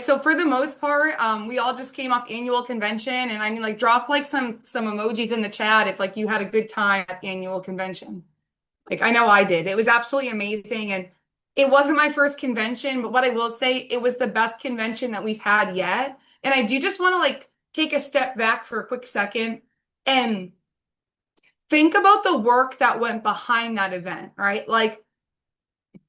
So for the most part, we all just came off annual convention, and I mean, like, drop like some emojis in the chat if like you had a good time at annual convention. Like, I know I did. It was absolutely amazing, and it wasn't my first convention, but what I will say, it was the best convention that we've had yet. And I do just want to like take a step back for a quick second and think about the work that went behind that event, right? Like,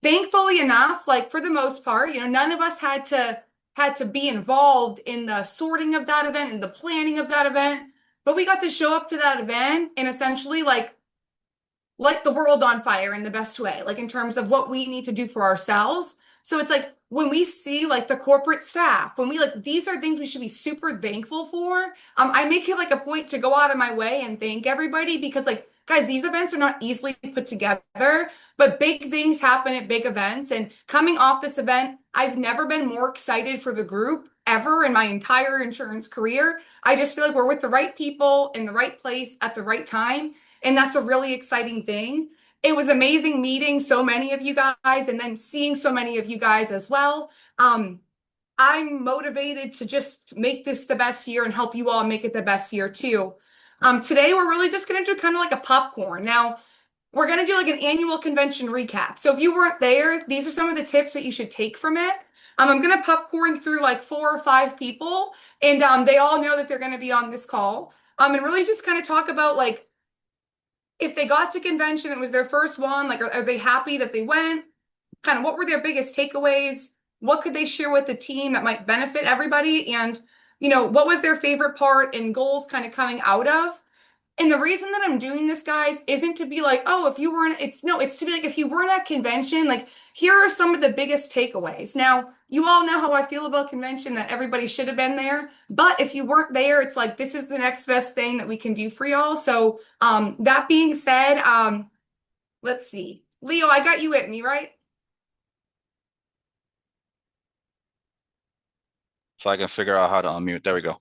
thankfully enough, like for the most part, none of us had to be involved in the sorting of that event and the planning of that event, but we got to show up to that event and essentially like light the world on fire in the best way, like in terms of what we need to do for ourselves. So it's like when we see like the corporate staff, when we like these are things we should be super thankful for. I make it like a point to go out of my way and thank everybody because like guys, these events are not easily put together, but big things happen at big events. And coming off this event, I've never been more excited for the group ever in my entire insurance career. I just feel like we're with the right people in the right place at the right time. And that's a really exciting thing. It was amazing meeting so many of you guys and then seeing so many of you guys as well. Um, I'm motivated to just make this the best year and help you all make it the best year too. Today, we're really just going to do kind of like a popcorn. Now, we're going to do like an annual convention recap. So if you weren't there, these are some of the tips that you should take from it. I'm going to popcorn through like 4 or 5 people, and they all know that they're going to be on this call. And really just kind of talk about like if they got to convention, it was their first one, like are they happy that they went? Kind of what were their biggest takeaways? What could they share with the team that might benefit everybody? And, what was their favorite part and goals kind of coming out of? And the reason that I'm doing this, guys, isn't to be like, oh, if you weren't, it's no, it's to be like, if you weren't at convention, like, here are some of the biggest takeaways. Now, you all know how I feel about convention, that everybody should have been there. But if you weren't there, it's like, this is the next best thing that we can do for y'all. So, that being said, let's see. Leo, I got you with me, right? If I can figure out how to unmute. There we go.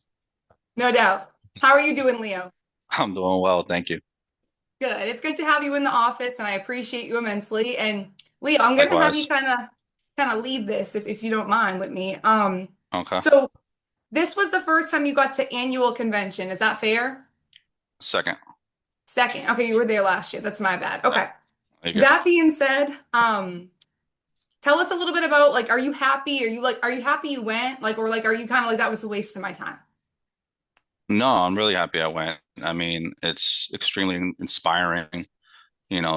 No doubt. How are you doing, Leo? I'm doing well, thank you. Good. It's good to have you in the office, and I appreciate you immensely. And Leo, I'm gonna have you Likewise. kind of lead this if you don't mind with me. Okay. So this was the first time you got to annual convention. Is that fair? Second. Second. Okay, you were there last year. That's my bad. Yeah. Okay. There you go. That being said, tell us a little bit about like, are you happy? Are you happy you went? Like, or like, are you kind of like that was a waste of my time? No, I'm really happy I went. I mean, it's extremely inspiring,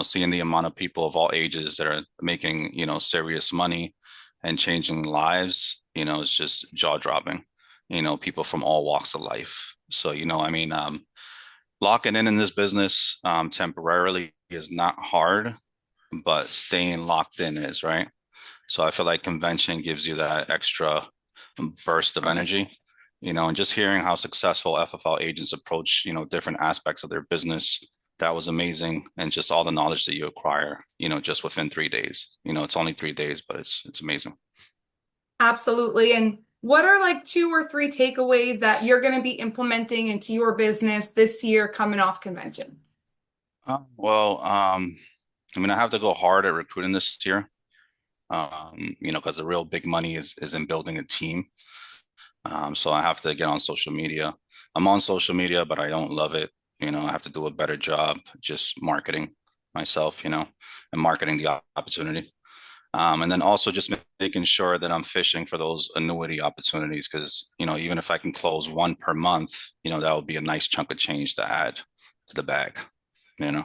seeing the amount of people of all ages that are making, serious money and changing lives, it's just jaw-dropping. People from all walks of life. So, I mean, locking in this business temporarily is not hard, but staying locked in is, right? So I feel like convention gives you that extra burst of energy, and just hearing how successful FFL agents approach, different aspects of their business, that was amazing. And just all the knowledge that you acquire, just within 3 days. It's only 3 days, but it's amazing. Absolutely. And what are like 2 or 3 takeaways that you're going to be implementing into your business this year coming off convention? Well, I mean, I have to go hard at recruiting this year, because the real big money is in building a team. So I have to get on social media. I'm on social media, but I don't love it. I have to do a better job just marketing myself, and marketing the opportunity. And then also just making sure that I'm fishing for those annuity opportunities because, even if I can close one per month, that would be a nice chunk of change to add to the bag, you know?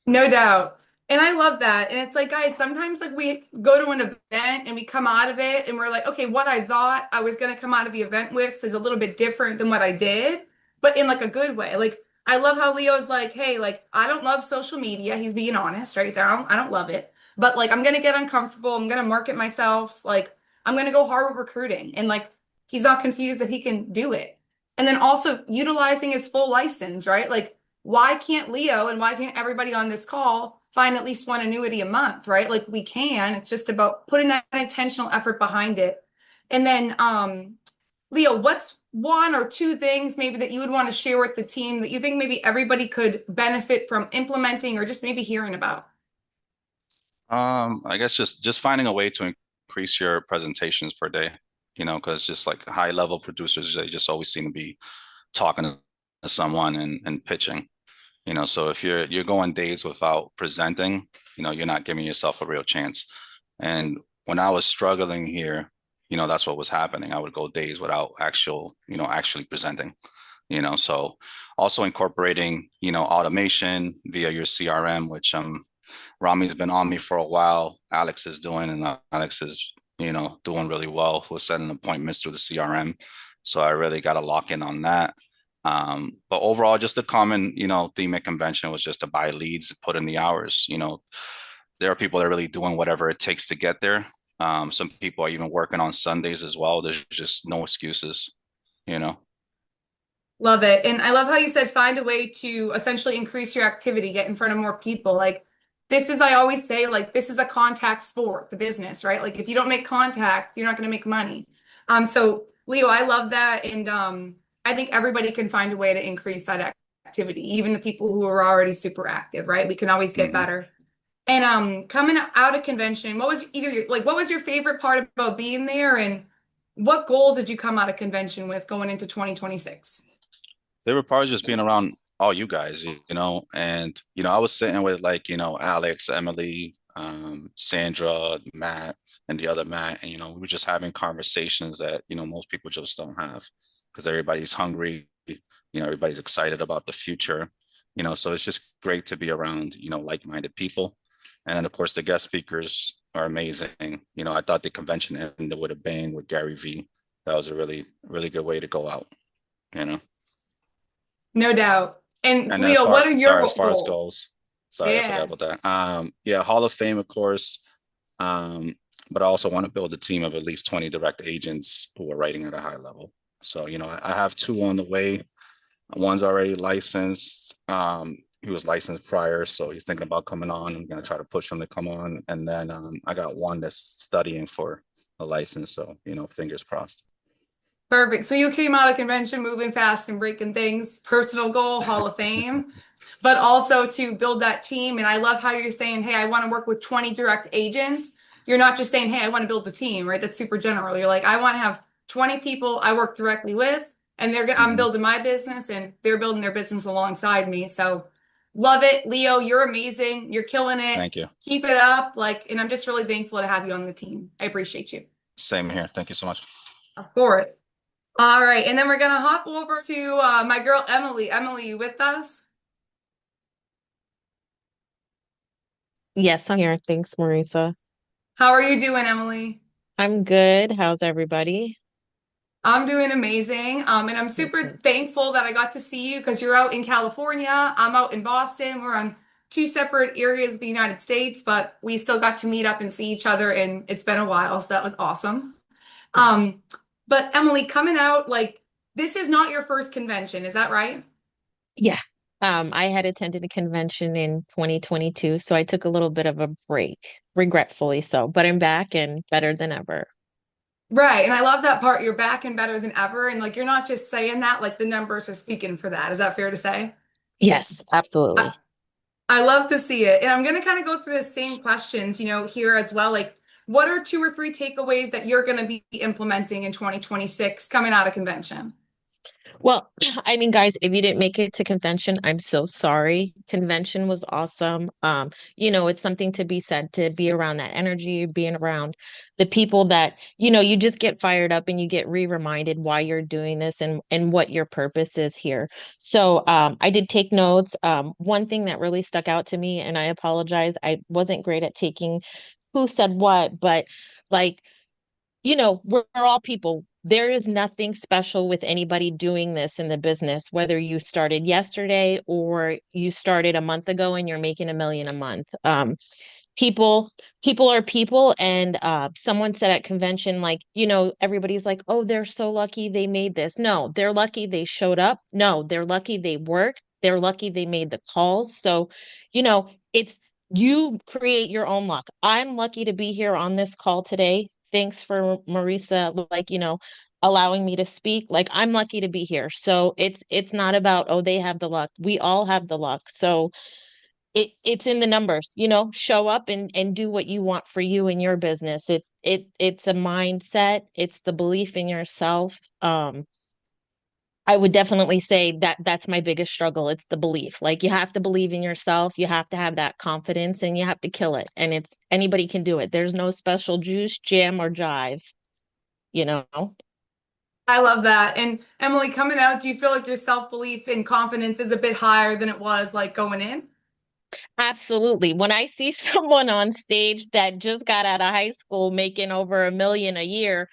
No doubt. And I love that. And it's like, guys, sometimes like we go to an event and we come out of it and we're like, okay, what I thought I was going to come out of the event with is a little bit different than what I did, but in like a good way. Like, I love how Leo's like, hey, like, I don't love social media. He's being honest, right? He's like, I don't love it, but like, I'm going to get uncomfortable. I'm going to market myself. Like, I'm going to go hard with recruiting. And like, he's not confused that he can do it. And then also utilizing his full license, right? Like, why can't Leo and why can't everybody on this call find at least one annuity a month, right? Like we can. It's just about putting that intentional effort behind it. And then, Leo, what's 1 or 2 things maybe that you would want to share with the team that you think maybe everybody could benefit from implementing or just maybe hearing about? I guess just finding a way to increase your presentations per day. because just like high level producers, they just always seem to be talking to someone and pitching. So if you're going days without presenting, you're not giving yourself a real chance. And when I was struggling here, that's what was happening. I would go days without actually presenting. So also incorporating, automation via your CRM, which Rami's been on me for a while. Alex is doing, and Alex is, doing really well with setting appointments through the CRM. So I really got to lock in on that. But overall, just a common, theme at convention was just to buy leads, put in the hours. There are people that are really doing whatever it takes to get there. Some people are even working on Sundays as well. There's just no excuses, you know. Love it. And I love how you said find a way to essentially increase your activity, get in front of more people. Like this is, I always say, like this is a contact sport, the business, right? Like if you don't make contact, you're not going to make money. So Leo, I love that. And I think everybody can find a way to increase that activity, even the people who are already super active, right? We can always get Hmm. better. And coming out of convention, what was either your, like what was your favorite part about being there and what goals did you come out of convention with going into 2026? They were probably just being around all you guys, and I was sitting with like, Alex, Emily, Sandra, Matt, and the other Matt, and we were just having conversations that, most people just don't have because everybody's hungry, everybody's excited about the future, so it's just great to be around, like-minded people. And then of course the guest speakers are amazing. I thought the convention ended with a bang with Gary V. That was a really, really good way to go out, you know. No doubt. And And then as Leo, far what are sorry, your as far as goals? goals, sorry, I forgot Yeah. about that. Yeah, Hall of Fame, of course. Um, but I also want to build a team of at least 20 direct agents who are writing at a high level. So, I have two on the way. One's already licensed. He was licensed prior, so he's thinking about coming on. I'm gonna try to push him to come on. And then I got one that's studying for a license. So, fingers crossed. Perfect. So you came out of convention moving fast and breaking things, personal goal, Hall of Fame, but also to build that team. And I love how you're saying, hey, I want to work with 20 direct agents. You're not just saying, hey, I want to build a team, right? That's super general. You're like, I want to have 20 people I work directly with, and I'm Hmm. building my business and they're building their business alongside me. So love it. Leo, you're amazing. You're killing it. Thank you. Keep it up. Like, and I'm just really thankful to have you on the team. I appreciate you. Same here. Thank you so much. Of course. All right, and then we're gonna hop over to my girl Emily. Emily, you with us? Yes, I'm here. Thanks, Marisa. How are you doing, Emily? I'm good. How's everybody? I'm doing amazing. And I'm Good, super good. thankful that I got to see you because you're out in California. I'm out in Boston. We're on two separate areas of the United States, but we still got to meet up and see each other, and it's been a while, so that was awesome. Yeah. Um, but Emily, coming out, like this is not your first convention, is that right? Yeah. I had attended a convention in 2022, so I took a little bit of a break, regretfully so, but I'm back and better than ever. Right. And I love that part. You're back and better than ever. And like, you're not just saying that, like the numbers are speaking for that. Is that fair to say? Yes, I, absolutely. I love to see it. And I'm going to kind of go through the same questions, here as well. Like, what are two or three takeaways that you're going to be implementing in 2026 coming out of convention? Well, I mean, guys, if you didn't make it to convention, I'm so sorry. Convention was awesome. It's something to be said to be around that energy, being around the people that, you just get fired up and you get re-reminded why you're doing this and what your purpose is here. So, I did take notes. One thing that really stuck out to me, and I apologize, I wasn't great at taking who said what, but like we're all people. There is nothing special with anybody doing this in the business, whether you started yesterday or you started a month ago and you're making 1 million a month. People, people are people. And someone said at convention, like, everybody's like, oh, they're so lucky they made this. No, they're lucky they showed up. No, they're lucky they worked. They're lucky they made the calls. So, it's you create your own luck. I'm lucky to be here on this call today. Thanks for Marisa, like, allowing me to speak. Like, I'm lucky to be here. So it's not about, oh, they have the luck. We all have the luck. So it's in the numbers, show up and do what you want for you and your business. It's a mindset, it's the belief in yourself. I would definitely say that that's my biggest struggle. It's the belief. Like you have to believe in yourself, you have to have that confidence and you have to kill it. And it's anybody can do it. There's no special juice, jam, or jive, you know? I love that. And Emily, coming out, do you feel like your self-belief and confidence is a bit higher than it was like going in? Absolutely. When I see someone on stage that just got out of high school making over 1 million a year,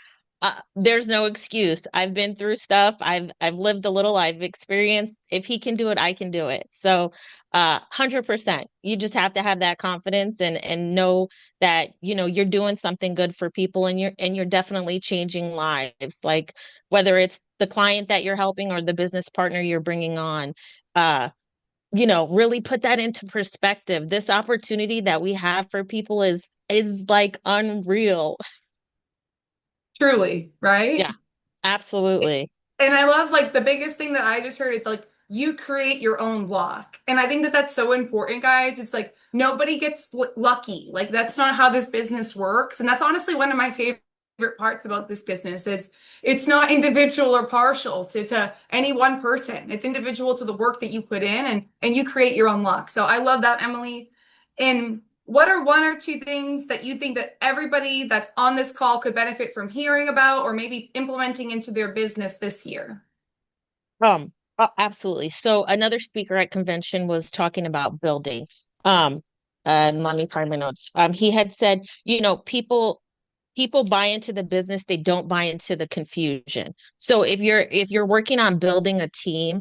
there's no excuse. I've been through stuff. I've lived a little. I've experienced. If he can do it, I can do it. So, 100%. You just have to have that confidence and know that you're doing something good for people and you're definitely changing lives. Like whether it's the client that you're helping or the business partner you're bringing on. Uh, really put that into perspective. This opportunity that we have for people is like unreal. Truly, right? Yeah, absolutely. And I love like the biggest thing that I just heard is like you create your own luck. And I think that that's so important, guys. It's like nobody gets lucky. Like that's not how this business works. And that's honestly one of my favorite parts about this business is it's not individual or partial to any one person. It's individual to the work that you put in and you create your own luck. So I love that, Emily. And what are one or two things that you think that everybody that's on this call could benefit from hearing about or maybe implementing into their business this year? Absolutely. So another speaker at convention was talking about building. Um, and let me find my notes. He had said, people buy into the business, they don't buy into the confusion. So if you're working on building a team,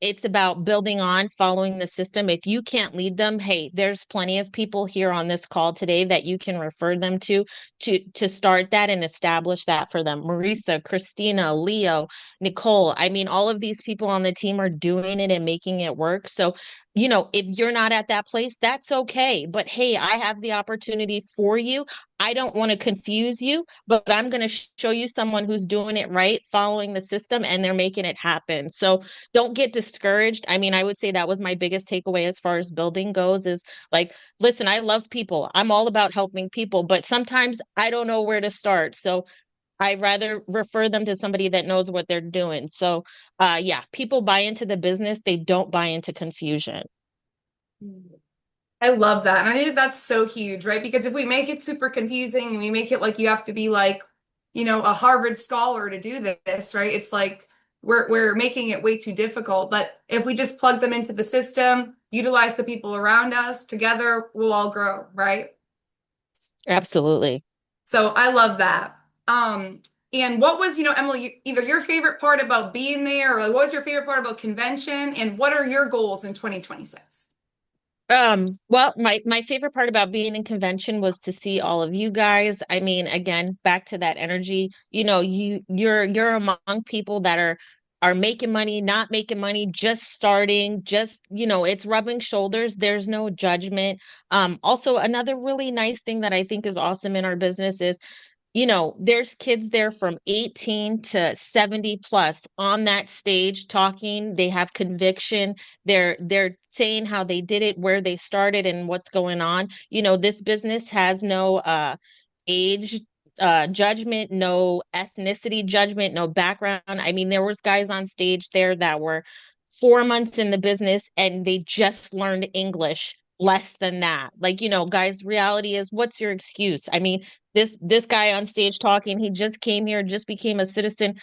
it's about building on following the system. If you can't lead them, hey, there's plenty of people here on this call today that you can refer them to start that and establish that for them. Marisa, Christina, Leo, Nicole, I mean, all of these people on the team are doing it and making it work. So if you're not at that place, that's okay. But hey, I have the opportunity for you. I don't want to confuse you, but I'm going to show you someone who's doing it right, following the system, and they're making it happen. So don't get discouraged. I mean, I would say that was my biggest takeaway as far as building goes is like, listen, I love people. I'm all about helping people, but sometimes I don't know where to start. So I rather refer them to somebody that knows what they're doing. So, yeah, people buy into the business, they don't buy into confusion. I love that. And I think that's so huge, right? Because if we make it super confusing and we make it like you have to be like, a Harvard scholar to do this, right? It's like we're making it way too difficult. But if we just plug them into the system, utilize the people around us, together we'll all grow, right? Absolutely. So I love that. And what was, Emily, either your favorite part about being there or like, what was your favorite part about convention and what are your goals in 2026? Well, my favorite part about being in convention was to see all of you guys. I mean, again, back to that energy. You're among people that are making money, not making money, just starting, just, it's rubbing shoulders. There's no judgment. Also another really nice thing that I think is awesome in our business is there's kids there from 18 to 70 plus on that stage talking. They have conviction. They're saying how they did it, where they started, and what's going on. This business has no age judgment, no ethnicity judgment, no background. I mean, there was guys on stage there that were 4 months in the business and they just learned English less than that. Like, guys, reality is what's your excuse? I mean, this guy on stage talking, he just came here, just became a citizen,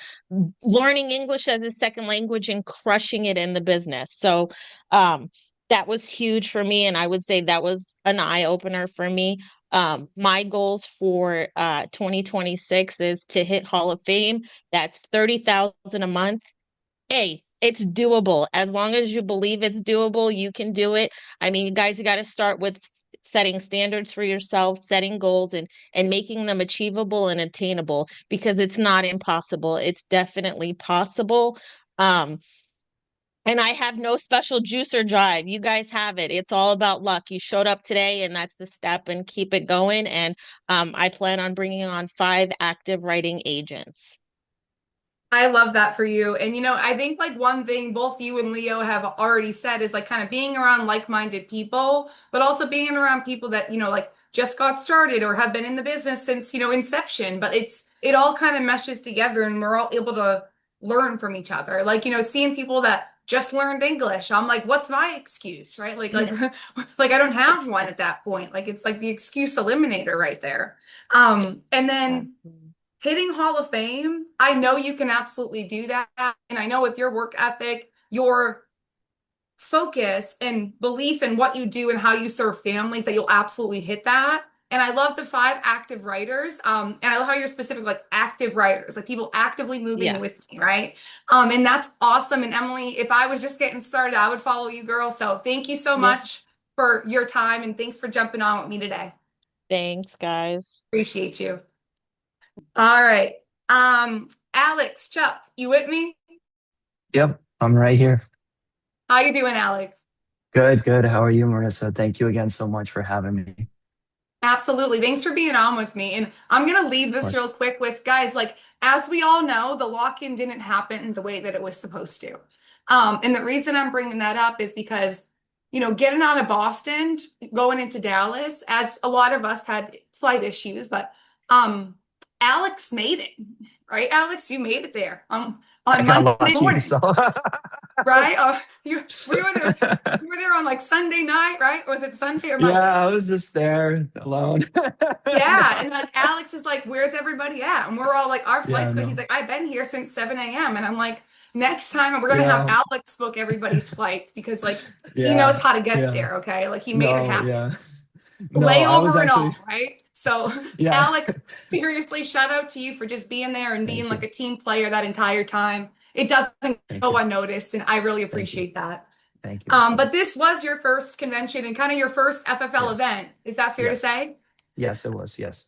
learning English as a second language and crushing it in the business. So that was huge for me. And I would say that was an eye opener for me. My goals for 2026 is to hit Hall of Fame. That's 30,000 a month. Hey, it's doable. As long as you believe it's doable, you can do it. I mean, you guys, you got to start with setting standards for yourself, setting goals and making them achievable and attainable because it's not impossible. It's definitely possible. Um, and I have no special juice or drive. You guys have it. It's all about luck. You showed up today, and that's the step, and keep it going. And I plan on bringing on 5 active writing agents. I love that for you. And I think like one thing both you and Leo have already said is like kind of being around like-minded people, but also being around people that, like just got started or have been in the business since, inception. But it all kind of meshes together and we're all able to learn from each other. Like, seeing people that just learned English, I'm like, what's my excuse, right? Yeah, Like I don't have one at that point. Like it's like the excuse eliminator right there. And then exactly. hitting Hall of Fame, I know you can absolutely do that. And I know with your work ethic, your focus and belief in what you do and how you serve families, that you'll absolutely hit that. And I love the five active writers. And I love how you're specific, like active writers, like people actively moving Yeah, with me, right? And that's awesome. And Emily, if I was just getting started, I would follow you, girl. So thank you so yeah. much for your time and thanks for jumping on with me today. Thanks, guys. Appreciate you. All right. Alex, Chuck, you with me? Yep, I'm right here. How you doing, Alex? Good, good. How are you, Marissa? Thank you again so much for having me. Of Absolutely. Thanks for being on with me. And I'm going to leave this real course. quick with guys, like, as we all know, the lock-in didn't happen the way that it was supposed to. And the reason I'm bringing that up is because, getting out of Boston, going into Dallas, as a lot of us had flight issues, but um, Alex made it, right? Alex, you made it there I on got Monday lucky, morning. so Right? We were there on like Sunday night, right? Was it Sunday or Monday? yeah, I was just there alone. Yeah. No. And like Alex is like, where's everybody at? And we're all like, our Yeah, flight's good. He's no. like, I've been here since 7 a.m. And I'm like, next time we're gonna have Yeah, Alex book everybody's flights because like he knows yeah, how to get yeah. there. Okay. Like he made it No, happen. yeah. No, I was Layover and actually, all, right? So yeah. Alex, seriously, shout out to you for just being there and being Thank like you. a team player that entire time. It doesn't Thank go you. unnoticed, and I really Thank you. appreciate that. Thank you. But Yes. this was your first convention and kind of your first FFL Yes. event. Is that fair to Yes. say? Yes, it was. Yes.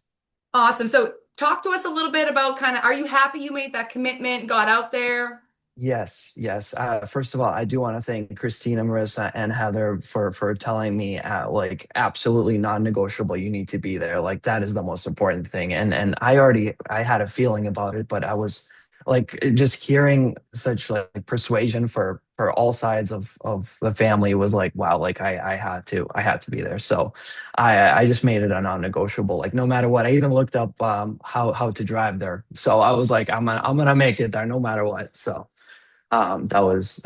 Awesome. So talk to us a little bit about kind of, are you happy you made that commitment, got out there? Yes, yes. First of all, I do want to thank Christina, Marissa, and Heather for telling me like absolutely non-negotiable. You need to be there. Like that is the most important thing. And I had a feeling about it, but I was like just hearing such like persuasion for all sides of the family was like wow. Like I had to be there. So I just made it a non-negotiable. Like no matter what. I even looked up how to drive there. So I was like I'm gonna make it there no matter what. So that was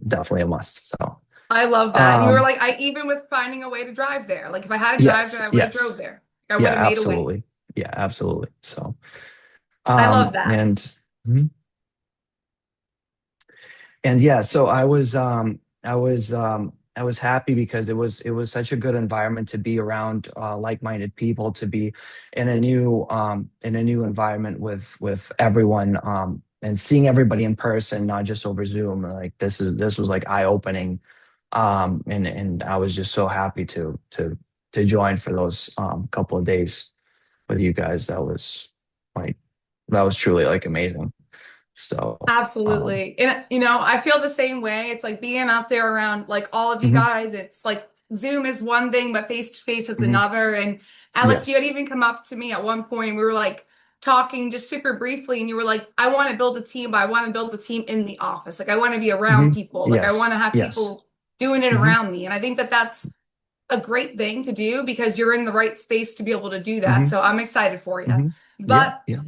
definitely a must. So I love that. And you were um like, I even was finding a way to drive there. Like if I had to drive there, yes, I would have drove yes. there. I would Yeah, have made a way. absolutely. Yeah, absolutely. So I love that. and mhm. And yeah, so I was happy because it was such a good environment to be around like-minded people, to be in a new environment with everyone and seeing everybody in person, not just over Zoom. Like this was like eye-opening. And I was just so happy to join for those couple of days with you guys. Like that was truly like amazing. So um Absolutely. And I feel the same way. It's like being out there around like all of you mhm, guys. It's like Zoom is one thing, but face to face is mhm. another. And Alex, you had Yes. even come up to me at one point. We were like talking just super briefly, and you were like, I want to build a team, but I want to build a team in the office. Like I want to be around Mhm. people. Like I want Yes. to have Yes. people doing it Mhm. around me. And I think that that's a great thing to do because you're in the right space to be able to do that. Mhm. So I'm excited for you. Mhm. Yeah. But Yeah.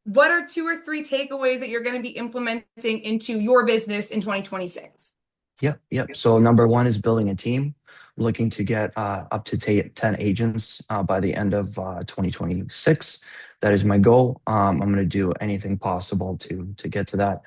what are two or three takeaways that you're going to be implementing into your business in 2026? Yep. Yep. So number one is building a team, looking to get up to 10 agents by the end of 2026. That is my goal. I'm going to do anything possible to get to that.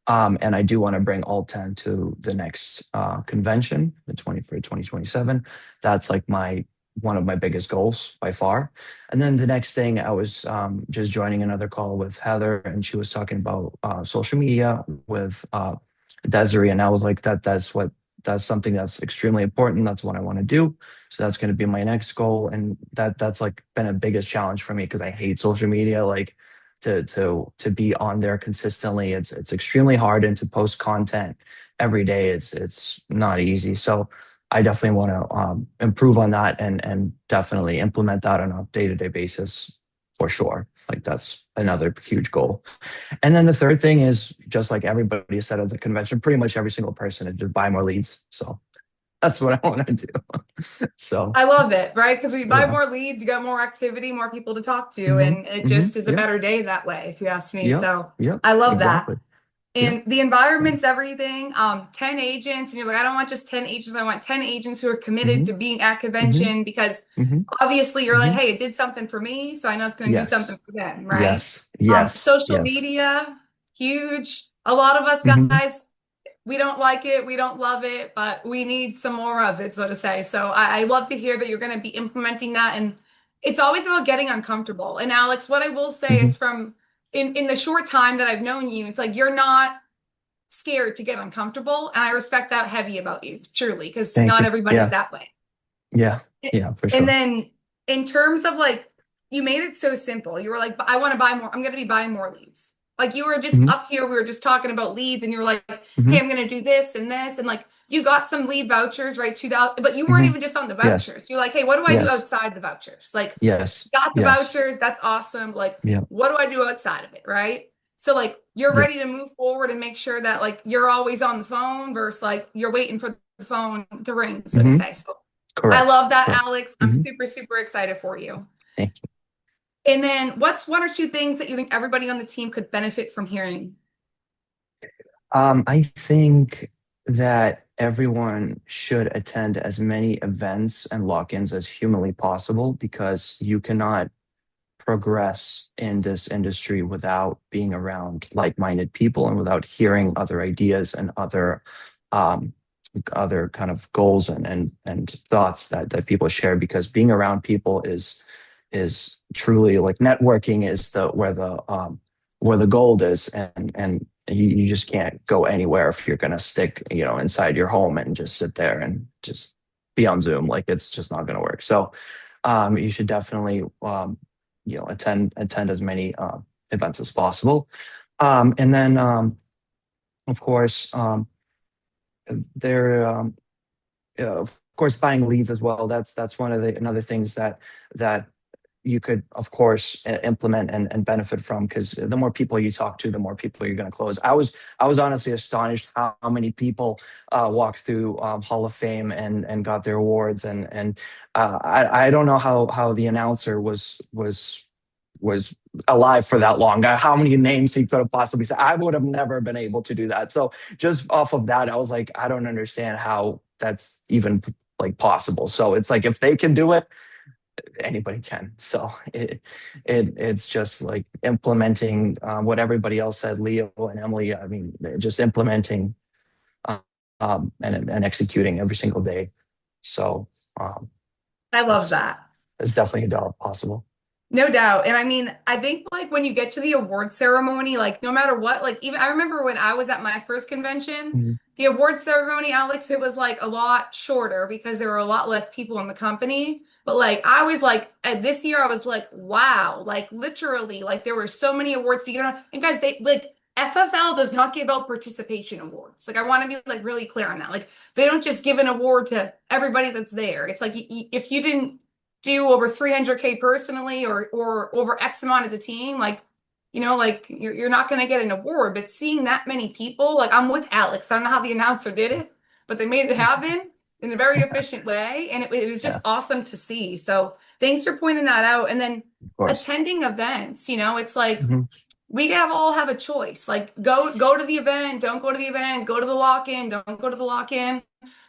And I do want to bring all 10 to the next convention, the 20 for 2027. That's like my one of my biggest goals by far. And then the next thing, I was just joining another call with Heather, and she was talking about social media with Desiree, and I was like, that's something that's extremely important. That's what I want to do. So that's going to be my next goal, and that's like been a biggest challenge for me because I hate social media. Like to be on there consistently, it's extremely hard, and to post content every day, it's not easy. So I definitely want to improve on that and definitely implement that on a day to day basis for sure. Like that's another huge goal. And then the third thing is just like everybody said at the convention, pretty much every single person is just buy more leads. So that's what I want to do. So I love it, right? Because we buy yeah. more leads, you got more activity, more people to talk to, Hmm. and it Hmm. just is a Yeah. better day that way, if you ask me. Yeah. So Yeah. I love that. Exactly. Yeah. And the environment's everything. 10 agents, and you're like, I don't want just 10 agents, I want 10 agents who are committed Hmm. to being at Hmm. convention because Hmm. obviously you're like, Hmm. hey, it did something for me, so I know it's going to do something Yes. for them, right? Yes. Yes. Social Yes. media, huge. A lot of us Hmm. guys, we don't like it, we don't love it, but we need some more of it, so to say. So I love to hear that you're going to be implementing that. And it's always about getting uncomfortable. And Alex, what I will say Hmm. is from in the short time that I've known you, it's like you're not scared to get uncomfortable. And I respect that heavy about you, truly, because Thank not you. everybody's Yeah. that way. Yeah. Yeah, for And sure. then in terms of like, you made it so simple. You were like, I want to buy more. I'm going to be buying more leads. Like you were just Hmm. up here, we were just talking about leads, and you were like, Hmm. hey, I'm going to do this and this. And like you got some lead vouchers, right? 2,000, but you weren't Hmm. even just on the Yes. vouchers. You're like, hey, what do I do Yes. outside the vouchers? Like, Yes. got the Yes. vouchers. That's awesome. Like, Yeah. what do I do outside of it? Right. So like you're Yeah. ready to move forward and make sure that like you're always on the phone versus like you're waiting for the phone to ring, so to Hmm. say. So I Correct. love that, Correct. Alex. I'm Hmm. super, super excited for you. Thank you. And then what's one or two things that you think everybody on the team could benefit from hearing? I think that everyone should attend as many events and lock-ins as humanly possible because you cannot progress in this industry without being around like-minded people and without hearing other ideas and um, other kind of goals and thoughts that people share because being around people is truly like networking is the where the gold is and you just can't go anywhere if you're going to stick inside your home and just sit there and just be on Zoom. Like it's just not going to work. So you should definitely attend as many events as possible. And then of course there of course buying leads as well. That's one of the another things that you could of course implement and benefit from because the more people you talk to, the more people you're going to close. I was honestly astonished how many people walked through Hall of Fame and got their awards and I don't know how the announcer was alive for that long. How many names he could have possibly said. I would have never been able to do that. So just off of that, I was like, I don't understand how that's even like possible. So it's like if they can do it, anybody can. So it's just like implementing what everybody else said, Leo and Emily. I mean, just implementing uh, and executing every single day. So um, I love it's that. it's definitely possible. No doubt. And I mean, I think like when you get to the award ceremony, like no matter what, like even I remember when I was at my first convention, Mhm. the award ceremony, Alex, it was like a lot shorter because there were a lot less people in the company. But like I was like this year I was like, wow, like literally, like there were so many awards being given out. And guys, they like FFL does not give out participation awards. Like I want to be like really clear on that. Like they don't just give an award to everybody that's there. It's like if you didn't do over 300K personally or over X amount as a team, like, like you're not going to get an award. But seeing that many people, like I'm with Alex. I don't know how the announcer did it, but they made it happen in a very efficient way. And it was just Yeah, awesome to see. So thanks for pointing that out. And then of course. attending events, it's like Hmm. we have all have a choice. Like go to the event, don't go to the event, go to the lock-in, don't go to the lock-in.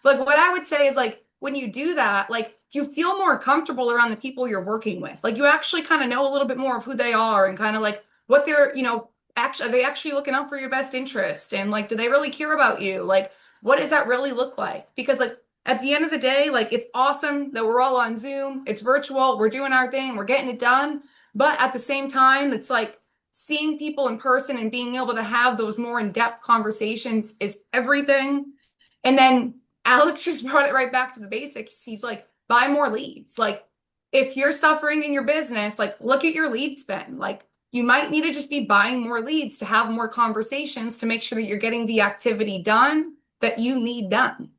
Like what I would say is like when you do that, like you feel more comfortable around the people you're working with. Like you actually kind of know a little bit more of who they are and kind of like what they're, actually are they actually looking out for your best interest? And like do they really care about you? Like what does that really look like? Because like at the end of the day, like it's awesome that we're all on Zoom, it's virtual, we're doing our thing, we're getting it done. But at the same time, it's like seeing people in person and being able to have those more in-depth conversations is everything. And then Alex just brought it right back to the basics. He's like, buy more leads. Like, if you're suffering in your business, like, look at your lead spend. Like, you might need to just be buying more leads to have more conversations to make sure that you're getting the activity done that you need done.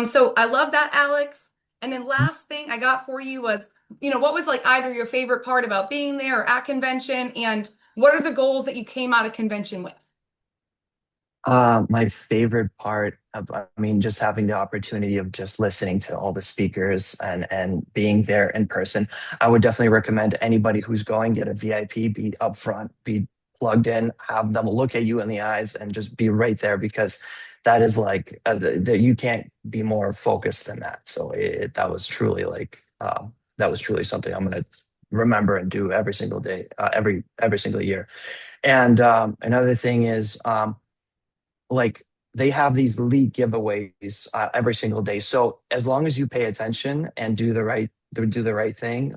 So I love that, Alex. And then last thing I got for you was what was like either your favorite part about being there or at convention, and what are the goals that you came out of convention with? My favorite part of, I mean, just having the opportunity of just listening to all the speakers and being there in person. I would definitely recommend anybody who's going, get a VIP, be upfront, be plugged in, have them look at you in the eyes and just be right there because that is like you can't be more focused than that. So that was truly like that was truly something I'm gonna remember and do every single day, every single year. And another thing is like they have these lead giveaways every single day. So as long as you pay attention and do the right thing,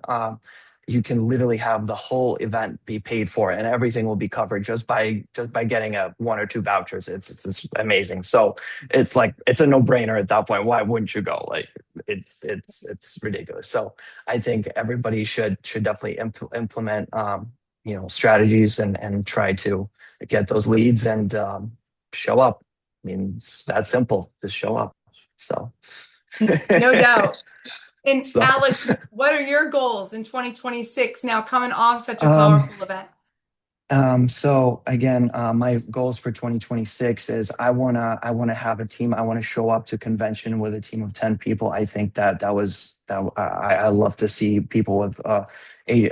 you can literally have the whole event be paid for, and everything will be covered just by getting a one or two vouchers. It's amazing. So it's like it's a no brainer at that point. Why wouldn't you go? Like it's ridiculous. So I think everybody should definitely implement strategies and try to get those leads and show up. I mean, it's that simple. Just show up. So, No doubt. And so, Alex, what are your goals in 2026 now coming off such a um, powerful event? so again, my goals for 2026 is I wanna have a team. I want to show up to convention with a team of 10 people. I think I love to see people with like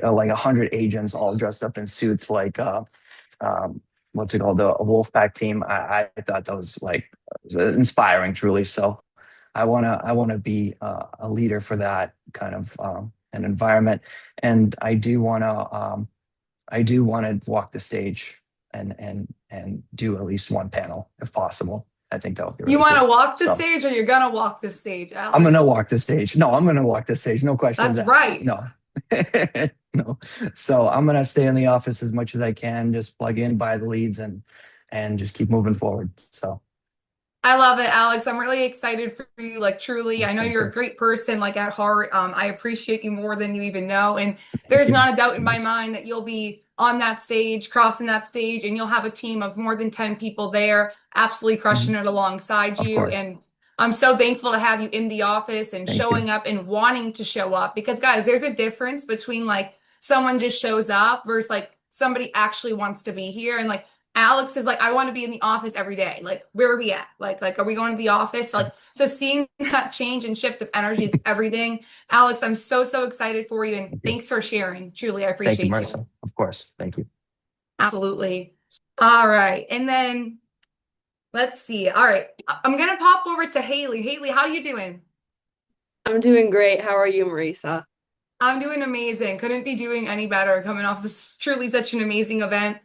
100 agents all dressed up in suits like what's it called, the Wolfpack team. I thought that was like inspiring, truly. So I wanna be a leader for that kind of an environment, and I do want to walk the stage and do at least one panel if possible. I think that would be You really want to cool. walk the So stage or you're gonna walk the stage, I'm gonna Alex? walk the stage. No, I'm gonna walk the stage. No questions That's asked. right. No. No. So I'm gonna stay in the office as much as I can, just plug in, buy the leads and just keep moving forward. So I love it, Alex. I'm really excited for you. Like, truly, I know thank you're a you. great person, like at heart. I appreciate you more than you even know. And Thank there's you. not a doubt in my Yes. mind that you'll be on that stage, crossing that stage, and you'll have a team of more than 10 people there, absolutely crushing Mhm. it alongside Of you. course. And I'm so thankful to have you in the office and Thank you. showing up and wanting to show up because, guys, there's a difference between like someone just shows up versus like somebody actually wants to be here. And like, Alex is like, I want to be in the office every day. Like, where are we at? Like, are we going to the office? Like, so seeing that change and shift of energy is everything. Alex, I'm so, so excited for you. And Thank you. thanks for sharing. Truly, I Thank you, appreciate you. Marissa. Of course. Thank you. Absolutely. All right. And then let's see. All right. I'm going to pop over to Haley. Haley, how you doing? I'm doing great. How are you, Marisa? I'm doing amazing. Couldn't be doing any better coming off of truly such an amazing event.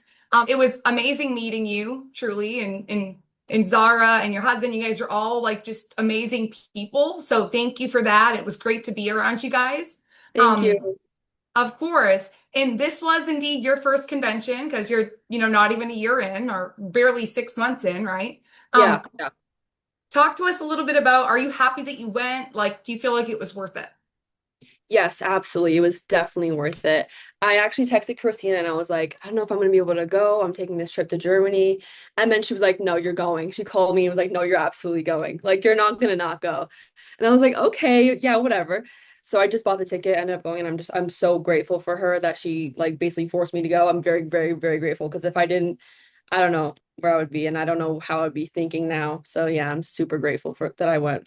It was amazing meeting you, truly, and Zara and your husband. You guys are all like just amazing people. So thank you for that. It was great to be around you guys. Thank Um, you. of course. And this was indeed your first convention because you're, not even a year in or barely 6 months in, right? Yeah, Um, yeah. talk to us a little bit about, are you happy that you went? Like, do you feel like it was worth it? Yes, absolutely. It was definitely worth it. I actually texted Christina and I was like, I don't know if I'm going to be able to go. I'm taking this trip to Germany. And then she was like, no, you're going. She called me and was like, no, you're absolutely going. Like, you're not going to not go. And I was like, okay, yeah, whatever. So I just bought the ticket, ended up going, and I'm so grateful for her that she like basically forced me to go. I'm very, very, very grateful because if I didn't, I don't know where I would be and I don't know how I'd be thinking now. So yeah, I'm super grateful for that I went.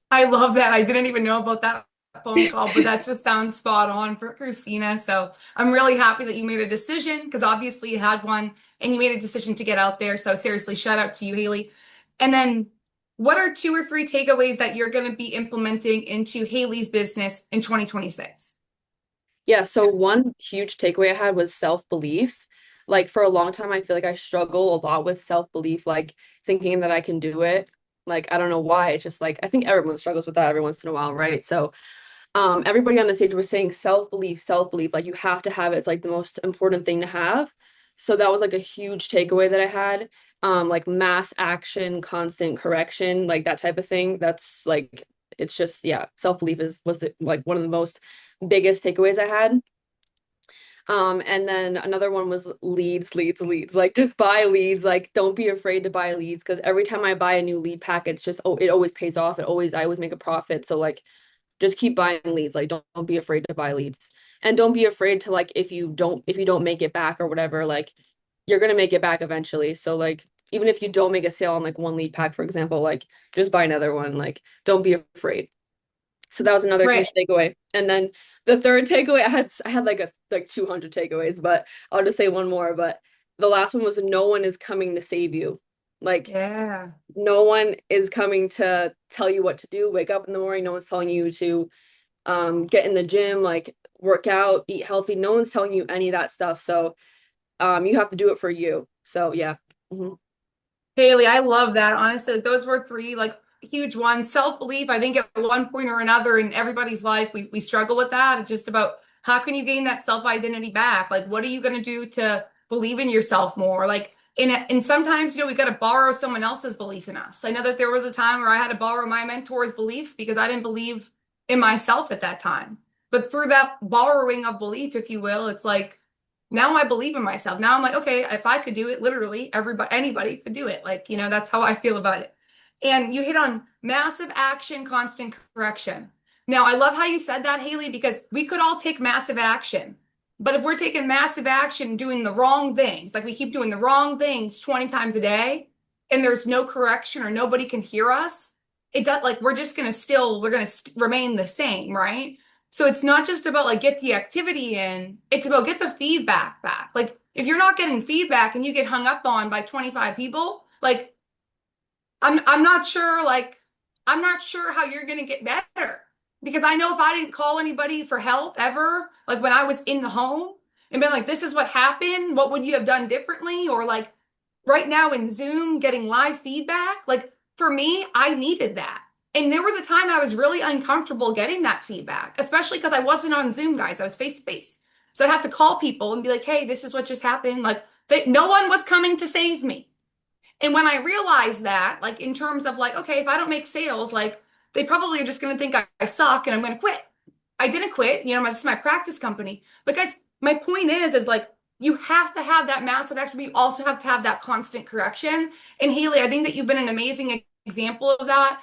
I love that. I didn't even know about that phone call, but that just sounds spot on for Christina. So I'm really happy that you made a decision because obviously you had one and you made a decision to get out there. So seriously, shout out to you, Haley. And then what are 2 or 3 takeaways that you're going to be implementing into Haley's business in 2026? Yeah, so one huge takeaway I had was self-belief. Like for a long time, I feel like I struggle a lot with self-belief, like thinking that I can do it. Like I don't know why. It's just like I think everyone struggles with that every once in a while, right? So everybody on the stage was saying self-belief, self-belief, like you have to have it. It's like the most important thing to have. So that was like a huge takeaway that I had. Like mass action, constant correction, like that type of thing. That's like it's just yeah, self-belief like one of the most biggest takeaways I had. And then another one was leads, leads, leads. Like just buy leads. Like don't be afraid to buy leads because every time I buy a new lead pack, it's just oh, it always pays off. I always make a profit. So like just keep buying leads. Like don't be afraid to buy leads. And don't be afraid to like if you don't make it back or whatever, like you're gonna make it back eventually. So like even if you don't make a sale on like one lead pack, for example, like just buy another one. Like don't be afraid. So that was another Right. huge takeaway. And then the third takeaway, I had like 200 takeaways, but I'll just say one more. But the last one was no one is coming to save you. Like Yeah. no one is coming to tell you what to do. Wake up in the morning, no one's telling you to get in the gym, like work out, eat healthy. No one's telling you any of that stuff. So you have to do it for you. So yeah. Mhm. Haley, I love that. Honestly, those were three like huge ones. Self-belief, I think at one point or another in everybody's life, we struggle with that. It's just about how can you gain that self-identity back? Like, what are you going to do to believe in yourself more? Like, and sometimes, we got to borrow someone else's belief in us. I know that there was a time where I had to borrow my mentor's belief because I didn't believe in myself at that time. But through that borrowing of belief, if you will, it's like, now I believe in myself. Now I'm like, okay, if I could do it, literally anybody could do it. Like, that's how I feel about it. And you hit on massive action, constant correction. Now, I love how you said that, Haley, because we could all take massive action. But if we're taking massive action doing the wrong things, like we keep doing the wrong things 20 times a day, and there's no correction or nobody can hear us, it does like we're gonna remain the same, right? So it's not just about like get the activity in, it's about get the feedback back. Like if you're not getting feedback and you get hung up on by 25 people, like I'm not sure I'm not sure how you're going to get better because I know if I didn't call anybody for help ever, like when I was in the home and been like, this is what happened, what would you have done differently? Or like right now in Zoom getting live feedback, like for me, I needed that. And there was a time I was really uncomfortable getting that feedback, especially because I wasn't on Zoom, guys. I was face to face. So I'd have to call people and be like, hey, this is what just happened. Like no one was coming to save me. And when I realized that, like in terms of like, okay, if I don't make sales, like they probably are just going to think I suck and I'm going to quit. I didn't quit. This is my practice company. But guys, my point is like you have to have that massive action, but you also have to have that constant correction. And Haley, I think that you've been an amazing example of that.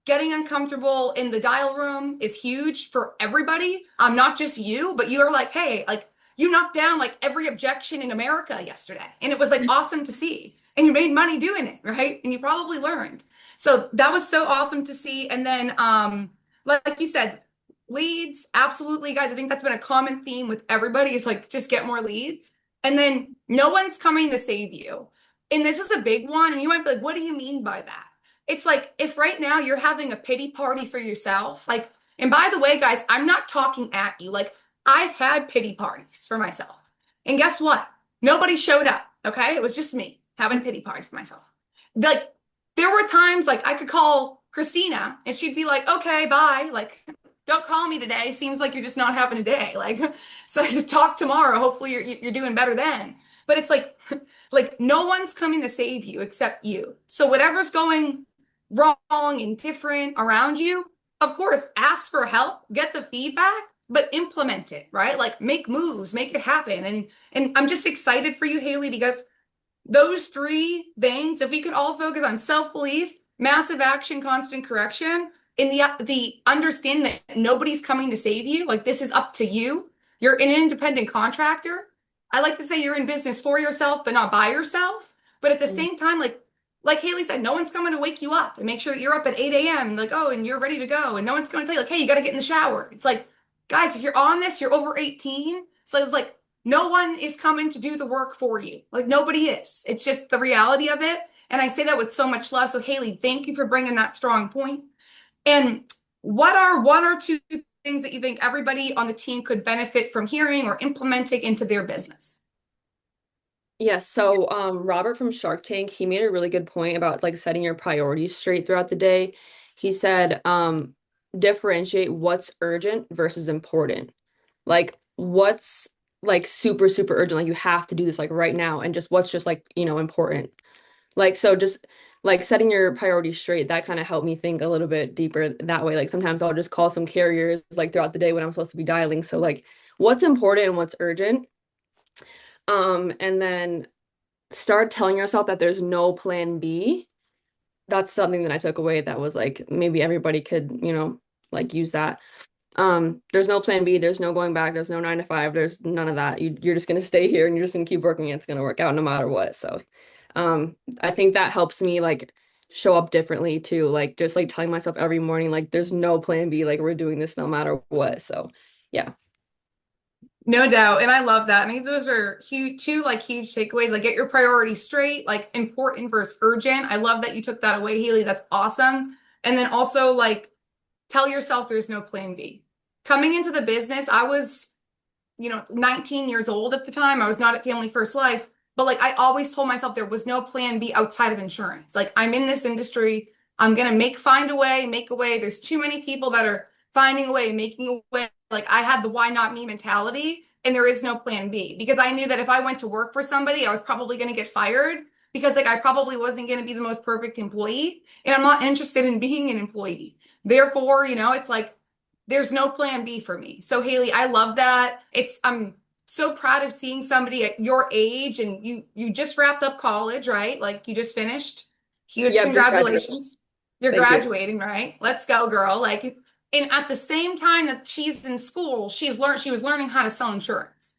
Getting uncomfortable in the dial room is huge for everybody. Not just you, but you're like, hey, like you knocked down like every objection in America yesterday. And it was like awesome to see. And you made money doing it, right? And you probably learned. So that was so awesome to see. And then like you said, leads, absolutely, guys. I think that's been a common theme with everybody is like just get more leads. And then no one's coming to save you. And this is a big one. And you might be like, what do you mean by that? It's like if right now you're having a pity party for yourself, like, and by the way, guys, I'm not talking at you. Like, I've had pity parties for myself. And guess what? Nobody showed up. Okay. It was just me having a pity party for myself. Like, there were times like I could call Christina and she'd be like, okay, bye. Like, don't call me today. Seems like you're just not having a day. Like, so just talk tomorrow. Hopefully you're doing better then. But it's like, like no one's coming to save you except you. So whatever's going wrong and different around you, of course, ask for help, get the feedback, but implement it, right? Like make moves, make it happen. And I'm just excited for you, Haley, because those three things, if we could all focus on self-belief, massive action, constant correction, in the understanding that nobody's coming to save you, like this is up to you. You're an independent contractor. I like to say you're in business for yourself, but not by yourself. But at the same time, like Haley said, no one's coming to wake you up and make sure that you're up at 8 a.m. Like, oh, and you're ready to go. And no one's going to tell you, like, hey, you got to get in the shower. It's like, guys, if you're on this, you're over 18. So it's like, no one is coming to do the work for you. Like, nobody is. It's just the reality of it. And I say that with so much love. So, Haley, thank you for bringing that strong point. And what are one or two things that you think everybody on the team could benefit from hearing or implementing into their business? Yes, so Robert from Shark Tank, he made a really good point about like setting your priorities straight throughout the day. He said differentiate what's urgent versus important. Like what's like super super urgent, like you have to do this like right now, and just what's just like, important. Like so just like setting your priorities straight, that kind of helped me think a little bit deeper that way. Like sometimes I'll just call some carriers like throughout the day when I'm supposed to be dialing. So like what's important and what's urgent. And then start telling yourself that there's no plan B. That's something that I took away that was like maybe everybody could, like use that. There's no plan B, there's no going back, there's no 9 to 5, there's none of that. You're just gonna stay here and you're just gonna keep working. It's gonna work out no matter what. So, I think that helps me like show up differently too. Like just like telling myself every morning, like there's no plan B, like we're doing this no matter what. So, yeah. No doubt. And I love that. I think those are huge, two like huge takeaways. Like get your priorities straight, like important versus urgent. I love that you took that away, Haley. That's awesome. And then also like tell yourself there's no plan B. Coming into the business, I was, 19 years old at the time. I was not at Family First Life, but like I always told myself there was no plan B outside of insurance. Like I'm in this industry, I'm gonna find a way, make a way. There's too many people that are finding a way, making a way. Like I had the why not me mentality, and there is no plan B because I knew that if I went to work for somebody, I was probably gonna get fired because like I probably wasn't gonna be the most perfect employee, and I'm not interested in being an employee. Therefore, it's like there's no plan B for me. So Haley, I love that. I'm so proud of seeing somebody at your age and you just wrapped up college, right? Like you just finished. Huge Yeah, just graduated. congratulations. You're Thank you. graduating, right? Let's go, girl. Like and at the same time that she's in school, she was learning how to sell insurance.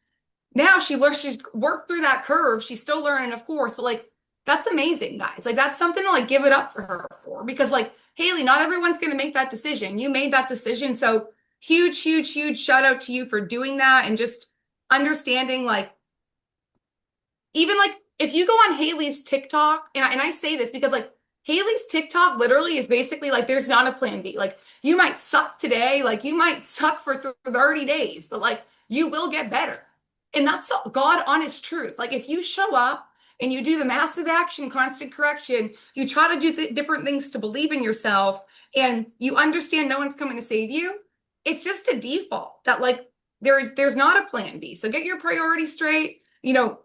Now she's worked through that curve. She's still learning, of course, but like that's amazing, guys. Like that's something to like give it up for her for because like Haley, not everyone's going to make that decision. You made that decision. So huge, huge, huge shout out to you for doing that and just understanding like even like if you go on Haley's TikTok, and I say this because like Haley's TikTok literally is basically like there's not a plan B. Like you might suck today, like you might suck for 30 days, but like you will get better. And that's God honest truth. Like if you show up and you do the massive action, constant correction, you try to do different things to believe in yourself, and you understand no one's coming to save you, it's just a default that like there's not a plan B. So get your priorities straight,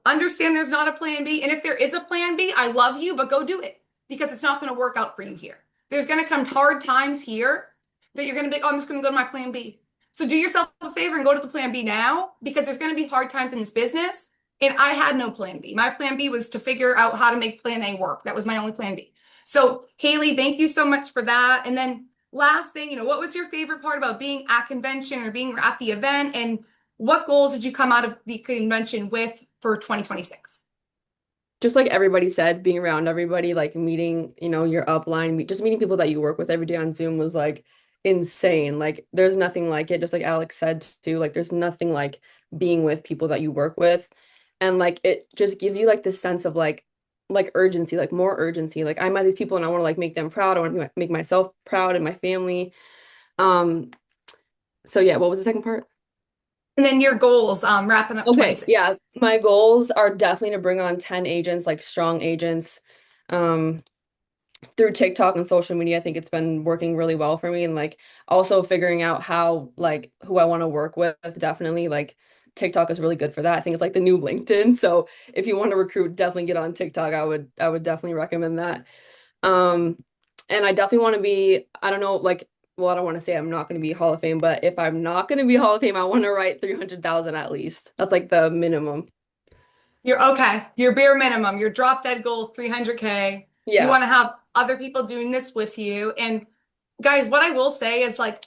understand there's not a plan B. And if there is a plan B, I love you, but go do it because it's not going to work out for you here. There's going to come hard times here that you're going to be, oh, I'm just going to go to my plan B. So do yourself a favor and go to the plan B now because there's going to be hard times in this business. And I had no plan B. My plan B was to figure out how to make plan A work. That was my only plan B. So Haley, thank you so much for that. And then last thing, what was your favorite part about being at convention or being at the event? And what goals did you come out of the convention with for 2026? Just like everybody said, being around everybody, like meeting, your upline, just meeting people that you work with every day on Zoom was like insane. Like there's nothing like it. Just like Alex said too, like there's nothing like being with people that you work with. And like it just gives you like this sense of like urgency, like more urgency. Like I'm at these people and I want to like make them proud. I want to make myself proud and my family. So yeah, what was the second part? And then your goals, wrapping up Okay, 26. yeah, my goals are definitely to bring on 10 agents, like strong agents. Through TikTok and social media, I think it's been working really well for me. And like also figuring out how like who I want to work with, definitely like TikTok is really good for that. I think it's like the new LinkedIn. So if you want to recruit, definitely get on TikTok. I would definitely recommend that. And I definitely want to be, I don't know, like, well, I don't want to say I'm not going to be Hall of Fame, but if I'm not going to be Hall of Fame, I want to write 300,000 at least. That's like the minimum. You're okay. Your bare minimum, your drop dead goal, 300K. You Yeah. want to have other people doing this with you. And guys, what I will say is like,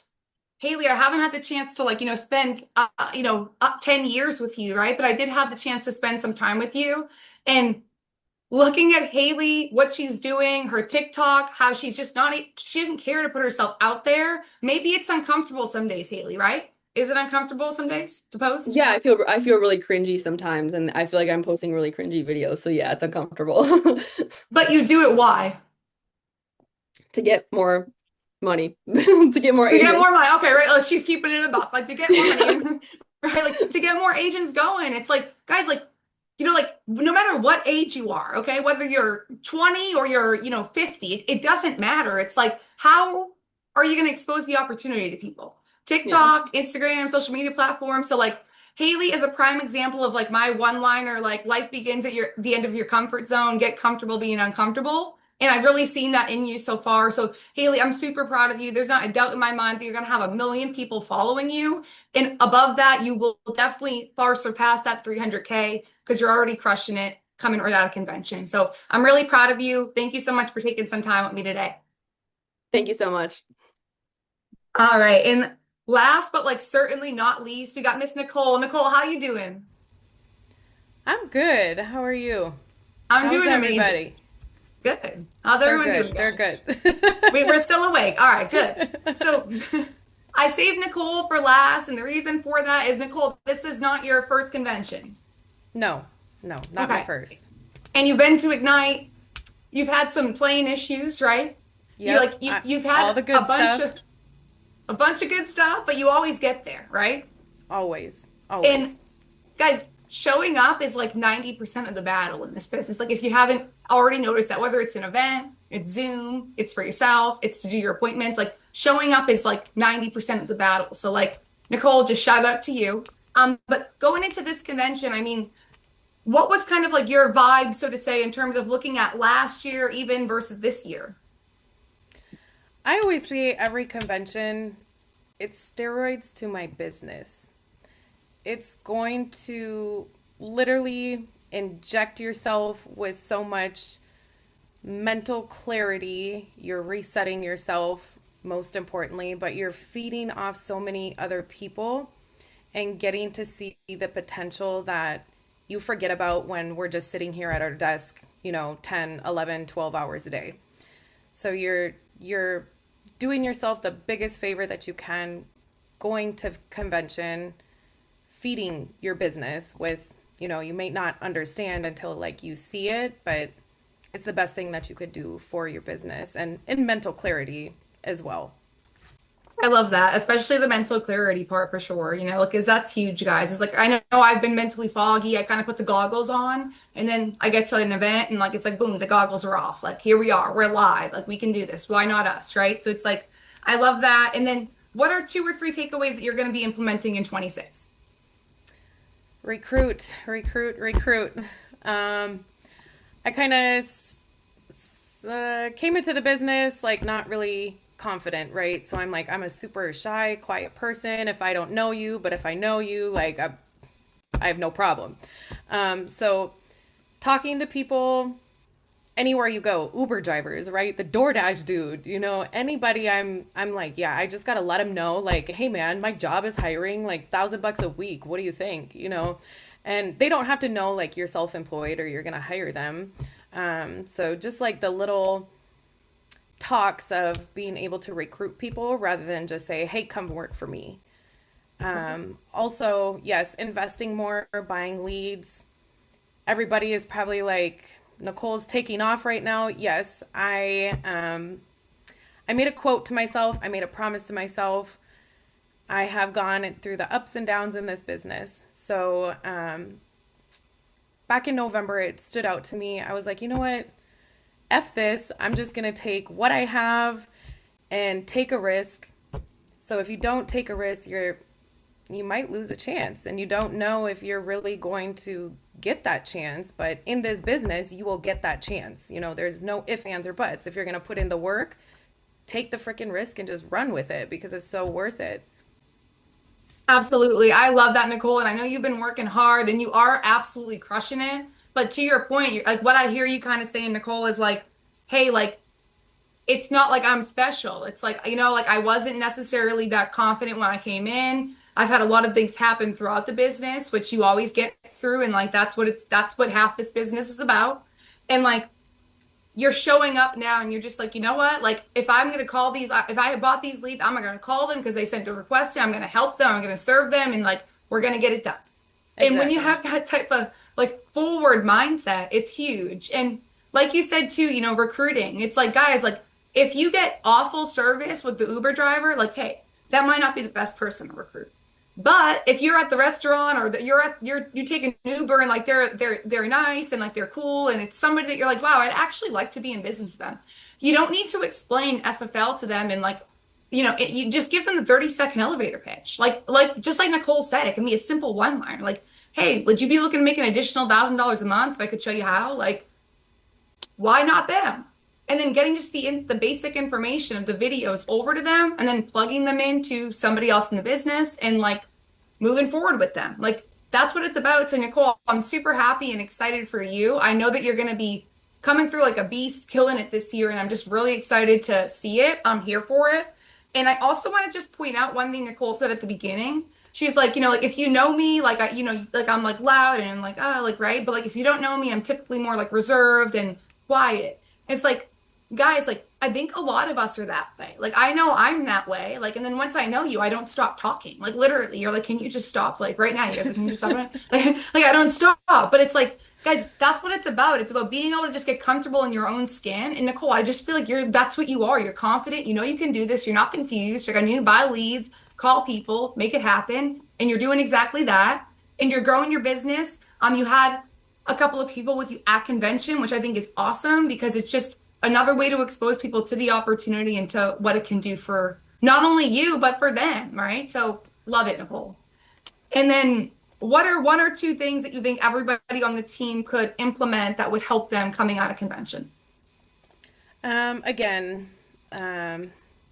Haley, I haven't had the chance to like, spend, 10 years with you, right? But I did have the chance to spend some time with you. And looking at Haley, what she's doing, her TikTok, how she's just not, she doesn't care to put herself out there. Maybe it's uncomfortable some days, Haley, right? Is it uncomfortable some days to post? Yeah, I feel really cringy sometimes, and I feel like I'm posting really cringy videos. So yeah, it's uncomfortable. But you do it why? To get more money, to get more To get agents. more money. Okay, right. Like she's keeping it a buck. Like to get more money. Right. Like to get more agents going. It's like, guys, like, like no matter what age you are, okay, whether you're 20 or you're, 50, it doesn't matter. It's like, how are you going to expose the opportunity to people? Yeah. TikTok, Instagram, social media platforms. So like Haley is a prime example of like my one-liner, like life begins at the end of your comfort zone. Get comfortable being uncomfortable. And I've really seen that in you so far. So Haley, I'm super proud of you. There's not a doubt in my mind that you're going to have 1 million people following you. And above that, you will definitely far surpass that 300K because you're already crushing it coming right out of convention. So I'm really proud of you. Thank you so much for taking some time with me today. Thank you so much. All right. And last but like certainly not least, we got Miss Nicole. Nicole, how you doing? I'm good. How are you? I'm How's doing amazing. everybody? Good. How's They're everyone doing, good. They're guys? good. We're still awake. All right, good. So I saved Nicole for last, and the reason for that is Nicole, this is not your first convention. No, no, not my Okay. first. And you've been to Ignite. You've had some plane issues, right? You Yep. like you've All had the good stuff. a bunch of good stuff, but you always get there, right? Always. And Always. guys, showing up is like 90% of the battle in this business. Like if you haven't already noticed that, whether it's an event, it's Zoom, it's for yourself, it's to do your appointments, like showing up is like 90% of the battle. So like Nicole, just shout out to you. But going into this convention, I mean, what was kind of like your vibe, so to say, in terms of looking at last year even versus this year? I always see every convention, it's steroids to my business. It's going to literally inject yourself with so much mental clarity. You're resetting yourself, most importantly, but you're feeding off so many other people and getting to see the potential that you forget about when we're just sitting here at our desk, 10, 11, 12 hours a day. So you're doing yourself the biggest favor that you can, going to convention, feeding your business with, you may not understand until like you see it, but it's the best thing that you could do for your business and mental clarity as well. I love that, especially the mental clarity part for sure. Like, 'cause that's huge, guys. It's like, I know I've been mentally foggy. I kind of put the goggles on and then I get to an event and like, it's like, boom, the goggles are off. Like, here we are, we're live. Like, we can do this. Why not us? Right. So it's like, I love that. And then what are 2 or 3 takeaways that you're going to be implementing in 26? Recruit, recruit, recruit. I kind of came into the business like not really confident, right? So I'm like, I'm a super shy, quiet person if I don't know you, but if I know you, like I have no problem. So talking to people anywhere you go, Uber drivers, right? The DoorDash dude, anybody I'm like, yeah, I just got to let them know like, hey man, my job is hiring like $1,000 a week. What do you think? And they don't have to know like you're self-employed or you're going to hire them. So just like the little talks of being able to recruit people rather than just say, hey, come work for me. Also, yes, investing more, buying leads. Everybody is probably like, Nicole's taking off right now. Yes, I made a quote to myself. I made a promise to myself. I have gone through the ups and downs in this business. So back in November, it stood out to me. I was like, you know what? F this. I'm just going to take what I have and take a risk. So if you don't take a risk, you might lose a chance and you don't know if you're really going to get that chance. But in this business, you will get that chance. There's no ifs, ands, or buts. If you're going to put in the work, take the freaking risk and just run with it because it's so worth it. Absolutely. I love that, Nicole. And I know you've been working hard and you are absolutely crushing it. But to your point, like what I hear you kind of saying, Nicole, is like, hey, like, it's not like I'm special. It's like, like I wasn't necessarily that confident when I came in. I've had a lot of things happen throughout the business, which you always get through. And like, that's what half this business is about. And like, you're showing up now and you're just like, you know what? Like, if I'm going to call these, if I have bought these leads, I'm going to call them because they sent a request and I'm going to help them. I'm going to serve them. And like, we're going to get it done. And when you have that type of like forward mindset, it's huge. And like you said too, recruiting, it's like, guys, like if you get awful service with the Uber driver, like, hey, that might not be the best person to recruit. But if you're at the restaurant or that you take an Uber and like they're nice and like they're cool and it's somebody that you're like, wow, I'd actually like to be in business with them. You don't need to explain FFL to them and like, you just give them the 30-second elevator pitch. Like just like Nicole said, it can be a simple one-liner. Like, hey, would you be looking to make an additional $1,000 a month if I could show you how? Like, why not them? And then getting just the basic information of the videos over to them and then plugging them into somebody else in the business and like moving forward with them. Like that's what it's about. So Nicole, I'm super happy and excited for you. I know that you're going to be coming through like a beast, killing it this year. And I'm just really excited to see it. I'm here for it. And I also want to just point out one thing Nicole said at the beginning. She's like, like if you know me, like like I'm like loud and like, like, right. But like if you don't know me, I'm typically more like reserved and quiet. It's like, guys, like I think a lot of us are that way. Like I know I'm that way. Like, and then once I know you, I don't stop talking. Like literally, you're like, can you just stop? Like right now, you guys, like, can you just stop? Like I don't stop. But it's like, guys, that's what it's about. It's about being able to just get comfortable in your own skin. And Nicole, I just feel like that's what you are. You're confident. You know you can do this. You're not confused. You're gonna need to buy leads, call people, make it happen. And you're doing exactly that. And you're growing your business. You had a couple of people with you at convention, which I think is awesome because it's just another way to expose people to the opportunity and to what it can do for not only you, but for them, right? So love it, Nicole. And then what are one or two things that you think everybody on the team could implement that would help them coming out of convention? Again,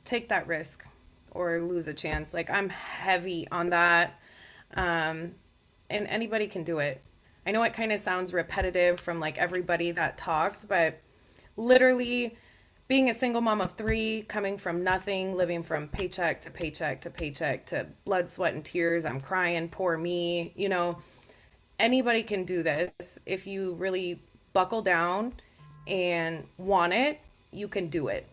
take that risk or lose a chance. Like I'm heavy on that. Um, and anybody can do it. I know it kind of sounds repetitive from like everybody that talked, but literally being a single mom of three, coming from nothing, living from paycheck to paycheck to paycheck to blood, sweat, and tears. I'm crying, poor me. Anybody can do this. If you really buckle down and want it, you can do it.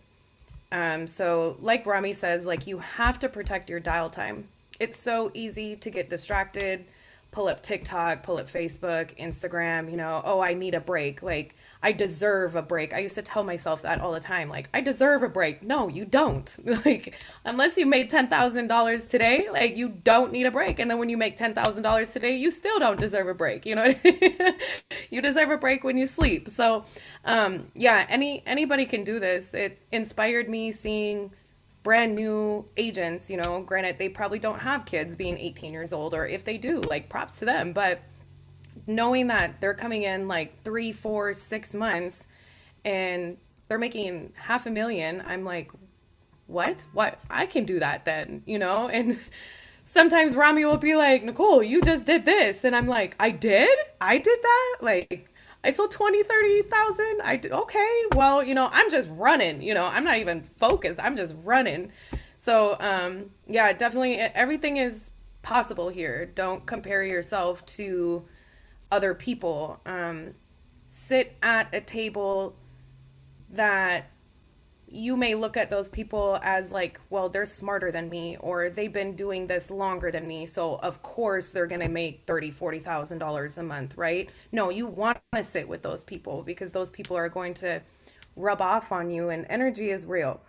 So like Rami says, like you have to protect your dial time. It's so easy to get distracted, pull up TikTok, pull up Facebook, Instagram, oh, I need a break. Like I deserve a break. I used to tell myself that all the time. Like I deserve a break. No, you don't. Like unless you made $10,000 today, like you don't need a break. And then when you make $10,000 today, you still don't deserve a break. You know what I mean? You deserve a break when you sleep. So, yeah, anybody can do this. It inspired me seeing brand new agents, granted they probably don't have kids being 18 years old, or if they do, like props to them, but knowing that they're coming in like 3, 4, 6 months and they're making half a million, I'm like, what I can do that then, and sometimes Rami will be like, Nicole, you just did this, and I'm like, I did that, like I sold 20, 30,000. I did. Okay. Well, I'm just running, I'm not even focused. I'm just running. So, yeah, definitely everything is possible here. Don't compare yourself to other people. Sit at a table that you may look at those people as like, well, they're smarter than me, or they've been doing this longer than me, so of course they're going to make 30, $40,000 a month, right? No, you want to sit with those people because those people are going to rub off on you, and energy is real.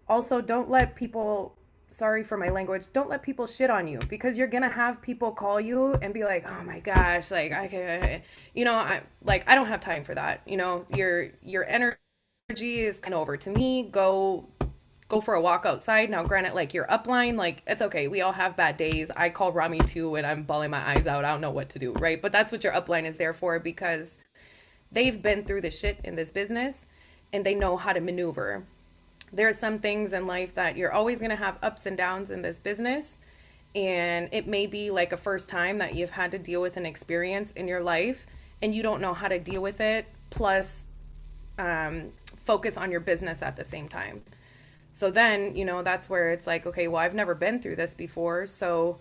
Also, don't let people, sorry for my language, don't let people shit on you, because you're going to have people call you and be like, oh my gosh, like I can, I don't have time for that. Your energy is kind of over to me. Go for a walk outside. Now granted, like your upline, like it's okay, we all have bad days. I call Rami too when I'm bawling my eyes out. I don't know what to do, right? But that's what your upline is there for, because they've been through the shit in this business and they know how to maneuver. There are some things in life that you're always going to have ups and downs in this business, and it may be like a first time that you've had to deal with an experience in your life and you don't know how to deal with it, plus focus on your business at the same time. So then, that's where it's like, okay, well, I've never been through this before. So,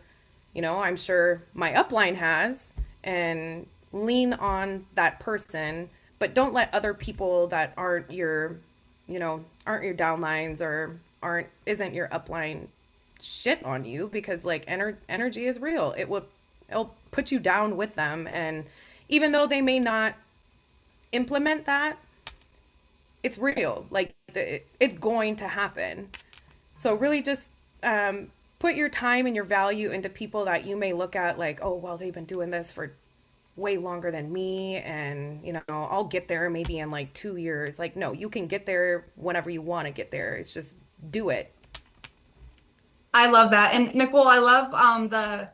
I'm sure my upline has, and lean on that person, but don't let other people that aren't your downlines or isn't your upline shit on you, because like energy is real. It'll put you down with them. And even though they may not implement that, it's real. Like it's going to happen. So really just put your time and your value into people that you may look at like, oh, well, they've been doing this for way longer than me, and I'll get there maybe in like 2 years. Like, no, you can get there whenever you want to get there. It's just do it. I love that. And Nicole, I love the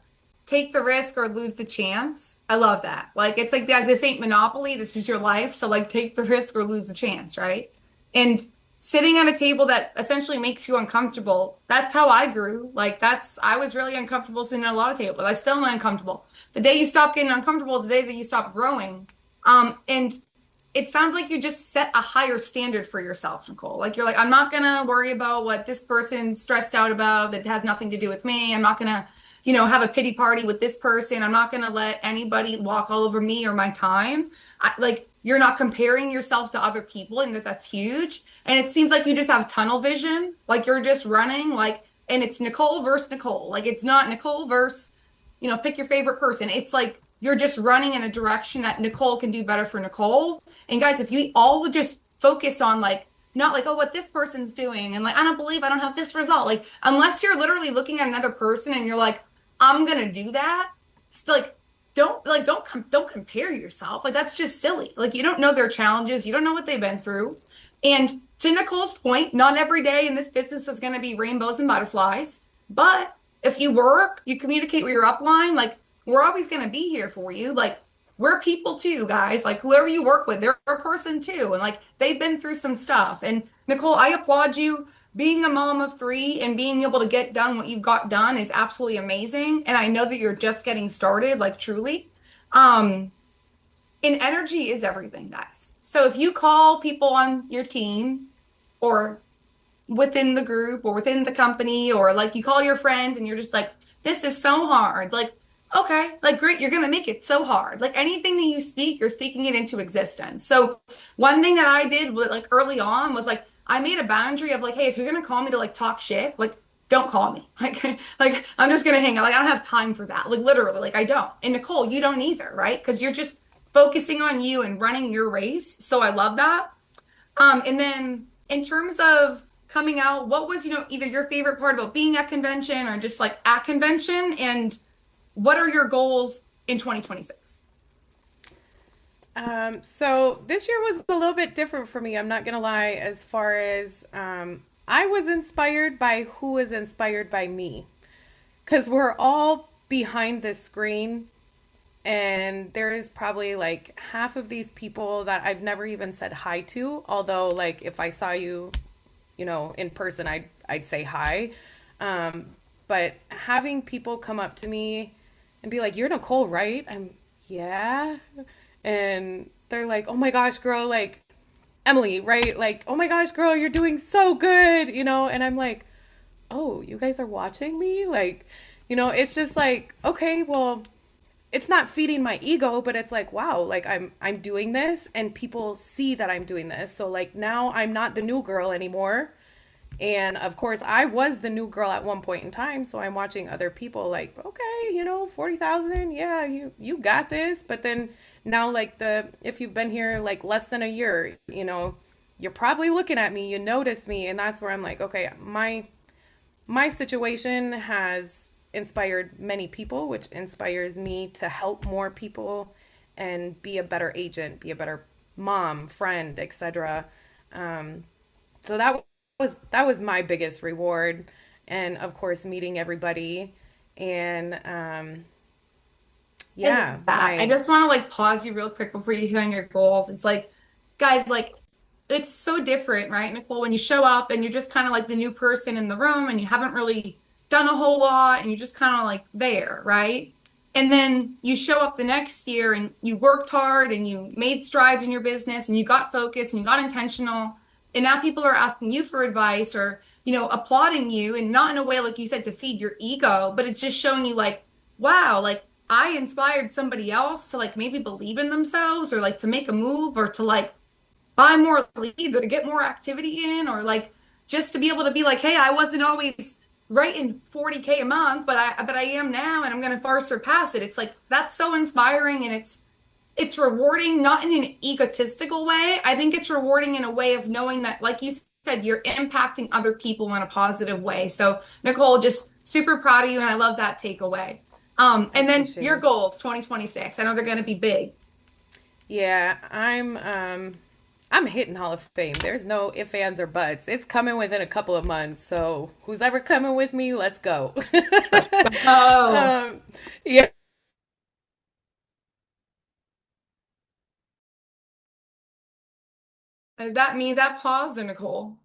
take the risk or lose the chance. I love that. Like it's like, guys, this ain't Monopoly. This is your life. So like take the risk or lose the chance, right? And sitting at a table that essentially makes you uncomfortable. That's how I grew. Like I was really uncomfortable sitting at a lot of tables. I still am uncomfortable. The day you stop getting uncomfortable is the day that you stop growing. And it sounds like you just set a higher standard for yourself, Nicole. Like you're like, I'm not gonna worry about what this person's stressed out about that has nothing to do with me. I'm not gonna, have a pity party with this person. I'm not gonna let anybody walk all over me or my time. Like you're not comparing yourself to other people, and that's huge. And it seems like you just have tunnel vision. Like you're just running, like, and it's Nicole versus Nicole. Like it's not Nicole versus, pick your favorite person. It's like you're just running in a direction that Nicole can do better for Nicole. And guys, if you all just focus on like, not like, oh, what this person's doing, and like, I don't believe I don't have this result. Like, unless you're literally looking at another person and you're like, I'm gonna do that. Still, don't compare yourself. Like that's just silly. Like you don't know their challenges, you don't know what they've been through. And to Nicole's point, not every day in this business is gonna be rainbows and butterflies. But if you work, you communicate with your upline, like we're always gonna be here for you. Like we're people too, guys. Like whoever you work with, they're a person too. And like they've been through some stuff. And Nicole, I applaud you. Being a mom of three and being able to get done what you've got done is absolutely amazing. And I know that you're just getting started, like truly. Um, and energy is everything, guys. So if you call people on your team or within the group or within the company, or like you call your friends and you're just like, this is so hard. Like, okay, like great, you're gonna make it so hard. Like anything that you speak, you're speaking it into existence. So one thing that I did like early on was like I made a boundary of like, hey, if you're gonna call me to like talk shit, like don't call me. Like I'm just gonna hang out. Like I don't have time for that. Like literally, like I don't. And Nicole, you don't either, right? Because you're just focusing on you and running your race. So I love that. And then in terms of coming out, what was, either your favorite part about being at convention or just like at convention? And what are your goals in 2026? So this year was a little bit different for me. I'm not gonna lie, as far as I was inspired by who was inspired by me. Because we're all behind this screen, and there is probably like half of these people that I've never even said hi to. Although, like, if I saw you, in person, I'd say hi. But having people come up to me and be like, "You're Nicole, right?" I'm, yeah. And they're like, "Oh my gosh, girl, like Emily, right? Like, oh my gosh, girl, you're doing so good," And I'm like, "Oh, you guys are watching me?" Like, it's just like, okay, well, it's not feeding my ego, but it's like, wow, like I'm doing this and people see that I'm doing this. So like now I'm not the new girl anymore. And of course, I was the new girl at one point in time, so I'm watching other people like, okay, 40,000, yeah, you got this. But then now, like if you've been here like less than a year, you're probably looking at me, you notice me, and that's where I'm like, okay, my situation has inspired many people, which inspires me to help more people and be a better agent, be a better mom, friend, etc. So that was my biggest reward, and of course meeting everybody, and I yeah, love that. I just want to like pause you real quick before you hit on your goals. It's like, guys, like it's so different, right, Nicole, when you show up and you're just kind of like the new person in the room and you haven't really done a whole lot and you're just kind of like there, right? And then you show up the next year and you worked hard and you made strides in your business and you got focused and you got intentional. And now people are asking you for advice or, applauding you, and not in a way, like you said, to feed your ego, but it's just showing you like, wow, like I inspired somebody else to like maybe believe in themselves or like to make a move or to like buy more leads or to get more activity in or like just to be able to be like, hey, I wasn't always writing 40K a month, but I am now and I'm gonna far surpass it. It's like that's so inspiring and it's rewarding, not in an egotistical way. I think it's rewarding in a way of knowing that, like you said, you're impacting other people in a positive way. So Nicole, just super proud of you and I love that takeaway. I And then appreciate your it. goals 2026. I know they're gonna be big. Yeah, I'm hitting Hall of Fame. There's no ifs, ands, or buts. It's coming within a couple of months. So who's ever coming with me, let's go. Oh, um, yeah. is that me that paused or Nicole?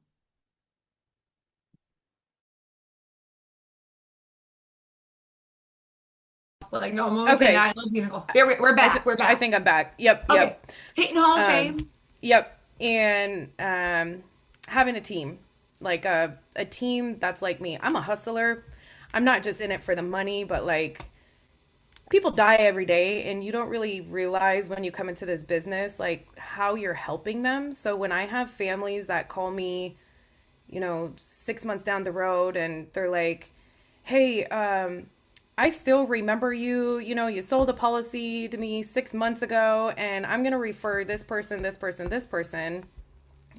Like, no, I'm okay now. Okay. I love you, Nicole. There we're I back. th We're I back. think I'm back. Yep, Okay. yep. Hitting Hall of Um, Fame. Yep. And having a team, like a team that's like me. I'm a hustler. I'm not just in it for the money, but like people die every day and you don't really realize when you come into this business like how you're helping them. So when I have families that call me, 6 months down the road and they're like, "Hey, I still remember you. You sold a policy to me 6 months ago, and I'm going to refer this person, this person, this person."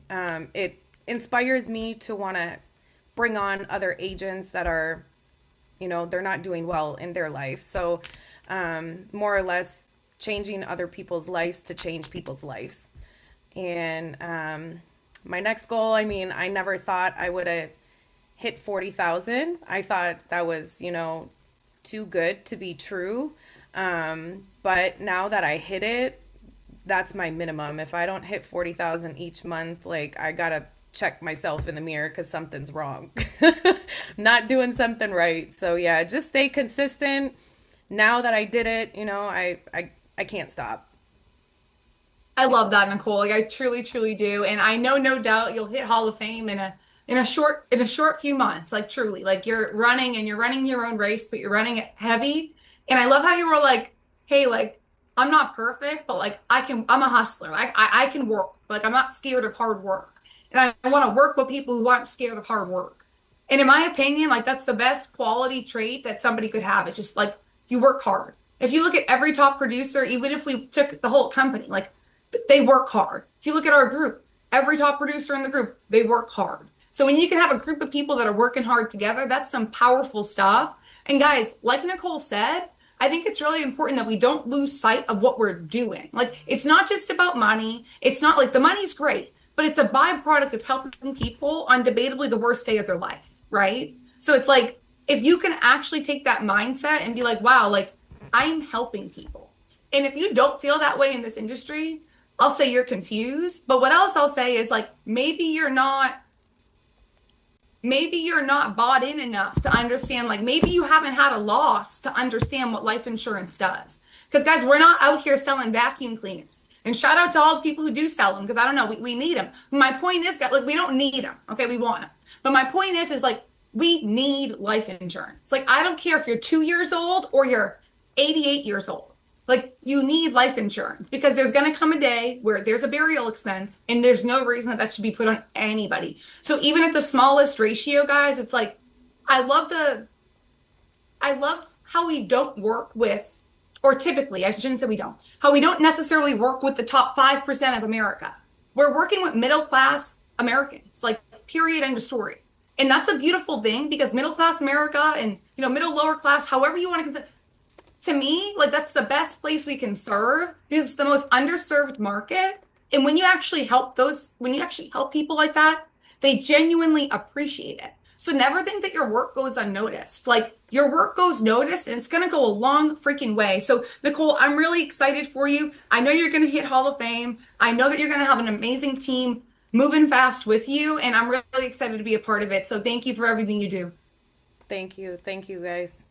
It inspires me to want to bring on other agents that are, they're not doing well in their life. So, more or less changing other people's lives to change people's lives. And my next goal, I mean, I never thought I would have hit 40,000. I thought that was, too good to be true. But now that I hit it, that's my minimum. If I don't hit 40,000 each month, like I gotta check myself in the mirror because something's wrong. Not doing something right. So yeah, just stay consistent. Now that I did it, I can't stop. I love that, Nicole. Like I truly, truly do. And I know no doubt you'll hit Hall of Fame in a short few months. Like truly. Like you're running your own race, but you're running it heavy. And I love how you were like, hey, like I'm not perfect, but like I'm a hustler. Like I can work. Like I'm not scared of hard work. And I want to work with people who aren't scared of hard work. And in my opinion, like that's the best quality trait that somebody could have. It's just like you work hard. If you look at every top producer, even if we took the whole company, like they work hard. If you look at our group, every top producer in the group, they work hard. So when you can have a group of people that are working hard together, that's some powerful stuff. And guys, like Nicole said, I think it's really important that we don't lose sight of what we're doing. Like it's not just about money. It's not like the money's great, but it's a byproduct of helping people on debatably the worst day of their life, right? So it's like if you can actually take that mindset and be like, wow, like I'm helping people. And if you don't feel that way in this industry, I'll say you're confused. But what else I'll say is like maybe you're not bought in enough to understand, like maybe you haven't had a loss to understand what life insurance does. Because guys, we're not out here selling vacuum cleaners. And shout out to all the people who do sell them because I don't know, we need them. My point is, guys, like we don't need them. Okay, we want them. But my point is like we need life insurance. Like I don't care if you're 2 years old or you're 88 years old. Like you need life insurance because there's going to come a day where there's a burial expense and there's no reason that that should be put on anybody. So even at the smallest ratio, guys, it's like I love the I love how we don't work with, or typically, I shouldn't say we don't, how we don't necessarily work with the top 5% of America. We're working with middle class Americans, like period, end of story. And that's a beautiful thing because middle class America and middle lower class, however you want to consider, to me, like that's the best place we can serve because it's the most underserved market. And when you actually help people like that, they genuinely appreciate it. So never think that your work goes unnoticed. Like your work goes noticed and it's going to go a long freaking way. So Nicole, I'm really excited for you. I know you're going to hit Hall of Fame. I know that you're going to have an amazing team moving fast with you. And I'm really excited to be a part of it. So thank you for everything you do. Thank you. Thank you, guys.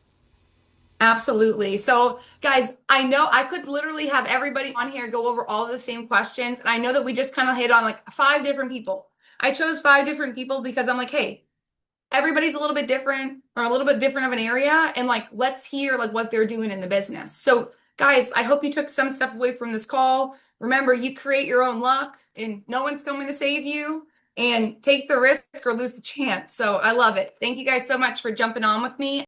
Absolutely. So, guys, I know I could literally have everybody on here go over all of the same questions. And I know that we just kind of hit on like 5 different people. I chose 5 different people because I'm like, hey, everybody's a little bit different or a little bit different of an area. And like, let's hear like what they're doing in the business. So, guys, I hope you took some stuff away from this call. Remember, you create your own luck and no one's coming to save you. And take the risk or lose the chance. So I love it. Thank you guys so much for jumping on with me.